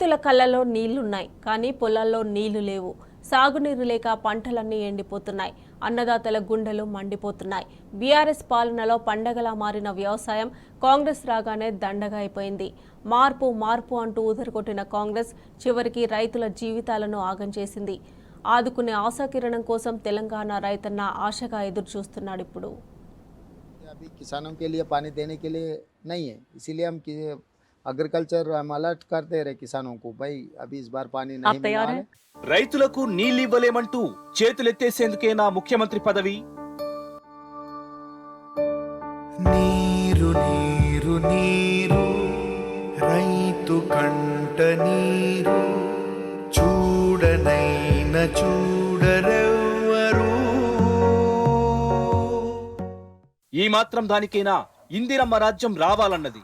రైతుల కళ్ళలో నీళ్లున్నాయి కానీ పొలాల్లో నీళ్లు లేవు. సాగునీరు లేక పంటలన్నీ ఎండిపోతున్నాయి. అన్నదాతల గుండెలు మండిపోతున్నాయి. బీఆర్ఎస్ పాలనలో పండగలా మారిన వ్యవసాయం కాంగ్రెస్ రాగానే దండగా అయిపోయింది. మార్పు మార్పు అంటూ ఊదరగొట్టిన కాంగ్రెస్ చివరికి రైతుల జీవితాలను ఆగం చేసింది. ఆదుకునే ఆశాకిరణం కోసం తెలంగాణ రైతన్న ఆశగా ఎదురు చూస్తున్నాడు. ఇప్పుడు अभी किसानों के लिए पानी देने के लिए नहीं है, इसीलिए हम अग्रिकल्चर हम अलर्ट करते रहे किसानों को, भाई अभी इस बार पानी नहीं मिलने वाला है. రైతులకు నీళ్లివ్వలేమంటూ చేతులెత్తేసేందుకేనా ముఖ్యమంత్రి పదవి? నీరు నీరు నీరు రైతు కంట నీరు చూడనైన చూడరెవ్వరు. ఈ మాత్రం దానికైనా ఇందిరమ్మ రాజ్యం రావాలన్నది.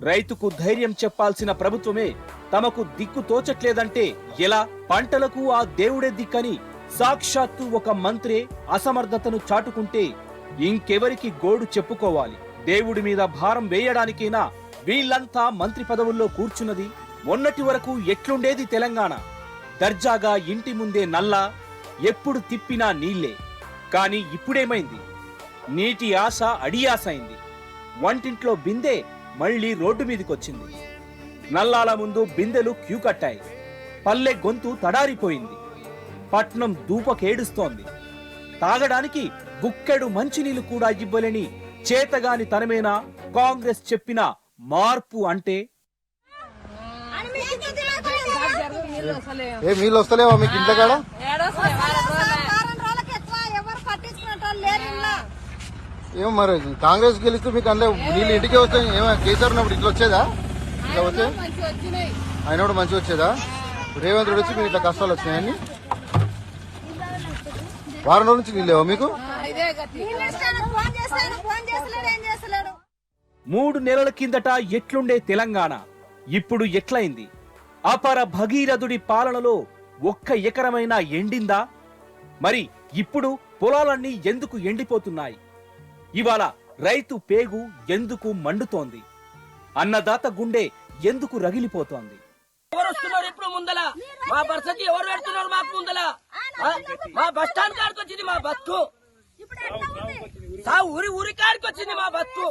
రైతుకు ధైర్యం చెప్పాల్సిన ప్రభుత్వమే తమకు దిక్కు తోచట్లేదంటే ఎలా? పంటలకు ఆ దేవుడే దిక్కని సాక్షాత్తు ఒక మంత్రే అసమర్థతను చాటుకుంటే ఇంకెవరికి గోడు చెప్పుకోవాలి? దేవుడి మీద భారం వేయడానికైనా వీళ్లంతా మంత్రి పదవుల్లో కూర్చున్నది. మొన్నటి వరకు ఎట్లుండేది తెలంగాణ? దర్జాగా ఇంటి ముందే నల్లా, ఎప్పుడు తిప్పినా నీళ్లే. కాని ఇప్పుడేమైంది? నీటి ఆశ అడియాస అయింది. వంటింట్లో బిందె మళ్లీ రోడ్డు మీదకొచ్చింది. నల్లాల ముందు బిందెలు క్యూ కట్టాయి. పల్లె గొంతు తడారిపోయింది. పట్నం దూపకేడుస్తోంది. తాగడానికి గుక్కెడు మంచినీళ్లు కూడా ఇవ్వలేని చేతగాని తనమేనా కాంగ్రెస్ చెప్పిన మార్పు అంటే? నీళ్ళు వస్తలేవా మీకు ఇంట్లో కాడ? ఏమో మరి కాంగ్రెస్ గెలిస్తే మీకు అందులో నీళ్ళు ఇంటికే వస్తాయి. ఏమో కేసీఆర్ ఉన్నప్పుడు ఇట్లా వచ్చేదా? ఇట్లా వచ్చే ఆయన కూడా మంచిగా వచ్చేదా? రేవంత్ రెడ్డి వచ్చి మీకు ఇట్లా కష్టాలు వచ్చినాయని వారం రోజుల నుంచి నీళ్ళేవా మీకు? 3 నెలల కిందట ఎట్లుండే తెలంగాణ ఇప్పుడు ఎట్లయింది? అపర భగీరథుడి పాలనలో ఒక్క ఎకరమైనా ఎండిందా? మరి ఇప్పుడు పొలాలన్నీ ఎందుకు ఎండిపోతున్నాయి? ఇవాళ రైతు పేగు ఎందుకు మండుతోంది? అన్నదాత గుండె ఎందుకు రగిలిపోతోంది? ఎవరు వస్తున్నారు ఇప్పుడు ముందల? మా పరిస్థితి ఎవరు పెడుతున్నారు మాకు ముందల? మా బస్ స్టాండ్ కాడికి వచ్చింది మా బతుకు. ఊరి కాడికి వచ్చింది మా బతుకు.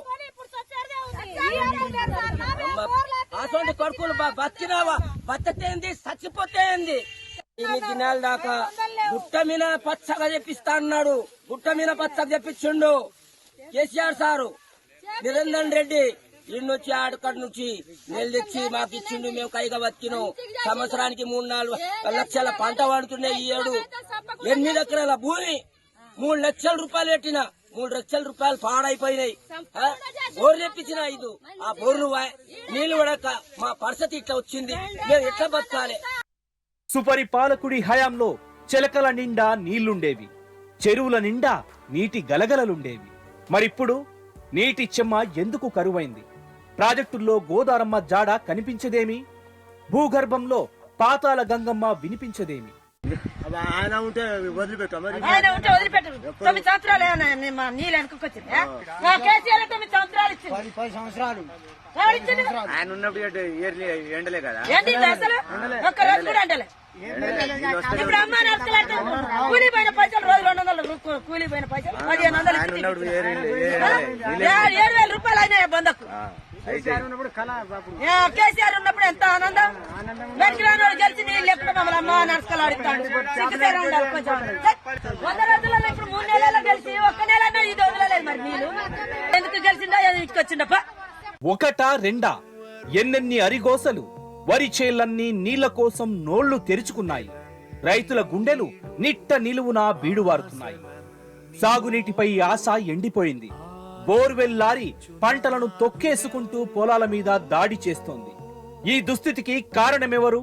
అటువంటి కొడుకులు బతికినావా? బతికేంది, చచ్చిపోతేంది. 8 దినాల దాకా గుట్ట మీద పచ్చగా చెప్పిస్తా అన్నాడు. గుట్ట మీద పచ్చగా చెప్పించిండు కేసీఆర్ సారు. నిరంజన్ రెడ్డి ఇన్నొచ్చి ఆడకడి నుంచి నెల తెచ్చి మాకు ఇచ్చిండు. మేము కైగా బతికినాం. సంవత్సరానికి 3-4 లక్షల పంట పండుతున్నాయి. ఈ ఏడు 8 ఎకరాల భూమి 3 లక్షల రూపాయలు పెట్టిన 3 లక్షల రూపాయలు పాడైపోయినాయి. బోరు తెప్పించిన 5 ఆ బోర్లు నీళ్లు పడక మా పరిస్థితి ఇట్లా వచ్చింది. మేము ఎట్లా బతకాలి? సుపరిపాలకుడి హయాంలో చెలకల నిండా నీళ్లుండేవి. చెరువుల నిండా నీటి గలగలలుండేవి. మరిప్పుడు నీటి చెమ్మ ఎందుకు కరువైంది? ప్రాజెక్టుల్లో గోదారమ్మ జాడ కనిపించదేమి? భూగర్భంలో పాతాల గంగమ్మ వినిపించదేమి? ఆయన ఉంటే వదిలిపెట్టాం. 9 సంవత్సరాలు నీళ్ళు వెనుకొచ్చింది. 10 సంవత్సరాలు ఆయన ఉన్నప్పుడు ఎండలే కదా, ఒక్క రోజు కూడా ఎండలే. ఇప్పుడు అమ్మ కూలిపోయిన పైసలు రోజు 200 కూలిపోయిన పైసలు 1500 7,000 రూపాయలు అయినాయి బంధకు. కేసీఆర్ ఉన్నప్పుడు ఎంత ఆనందం. బయటికి రాని వాళ్ళు గెలిచి నీళ్ళు ఎప్పుడు మమ్మల్ని అమ్మ నరకలు ఆడుతాడు. సిగ్గుసేరా ఉండాలి కొంచెం. 100 రోజులలో ఇప్పుడు 3 నెలల్లో గెలిచి 1 నెల ఇది వదలలేదు. మరి నీళ్ళు ఎందుకు గెలిచిందా? ఇచ్చుకొచ్చిండప్ప. ఒకటా రెండా? ఎన్నెన్ని అరిగోసలు! వరి చేళ్లన్నీ నీళ్ల కోసం నోళ్లు తెరుచుకున్నాయి. రైతుల గుండెలు నిట్ట నిలువునా బీడువారుతున్నాయి. సాగునీటిపై ఆశ ఎండిపోయింది. బోర్వెల్ లారీ పంటలను తొక్కేసుకుంటూ పొలాల మీద దాడి చేస్తోంది. ఈ దుస్థితికి కారణమెవరు?